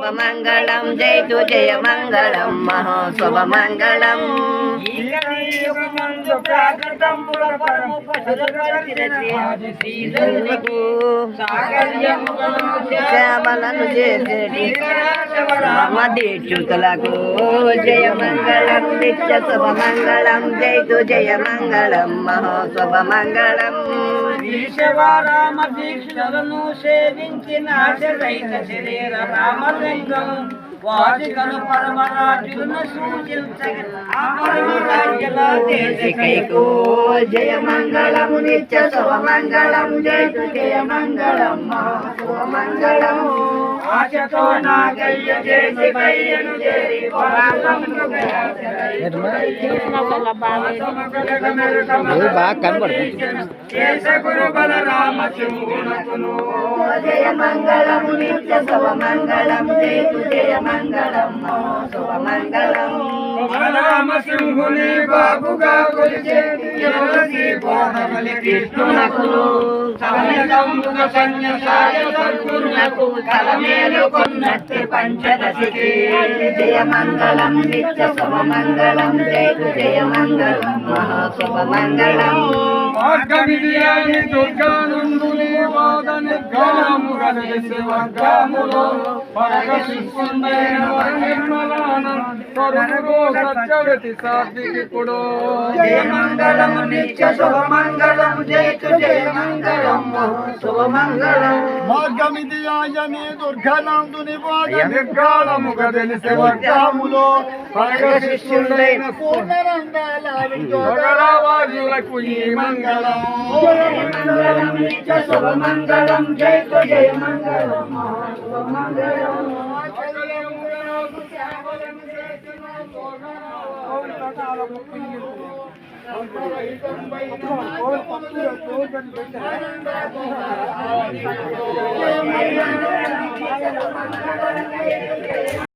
శుభమంగళం జైతు జయ మంగళం మహోశుభమంగళం శ్యామలను చేసేటి మదీక్షుతులకు జయ మంగళం నిత్య శుభమంగళం జైతు జయ మంగళం మహోశుభమంగళం రామ దీక్షలను సేవించిన రైత శరీర రామలింగం వాదికను పరమరాజులను సూచించైకు జయ మంగళం నిత్య శుభమంగళం జైతు జయ మంగళం మహోశుభమంగళం ఆశతో నాగయ్య చేసి బయ్యను చేరి బాగా కనబడుతుంది గురు బలరామ సింహునకును జయ మంగళం నిత్య శుభమంగళం జైతు జయ మంగళం మహోశుభమంగళం బలరామ సింహుని బాబుగా కొలిచే కృష్ణునకును సన్యసాయకు తలమేలు కొన్నట్టి పంచదశికి జయ మంగళం నిత్య శుభమంగళం జైతు జయ మంగళం మహోశుభమంగళం మార్గమిదియాని దుర్గానందుని వాద నిర్గణముగా నిలిసి వర్గములో పరగ శిష్యుండైన నిర్మలాన పరుగు సత్యవతి సాత్వికుడు జయ మంగళం నిత్య శుభమంగళం జైతు జయ మంగళం శుభమంగళం మార్గమిదియాయని దుర్గానందుని వాద నిర్గణముగా నిలిసి వర్గములో పరగ శిష్యుండైన పూర్ణరంగాలకు ఈ మంగళం నిత్య శుభమంగళం జైతు జయ మంగళం శుభమంగళం జయ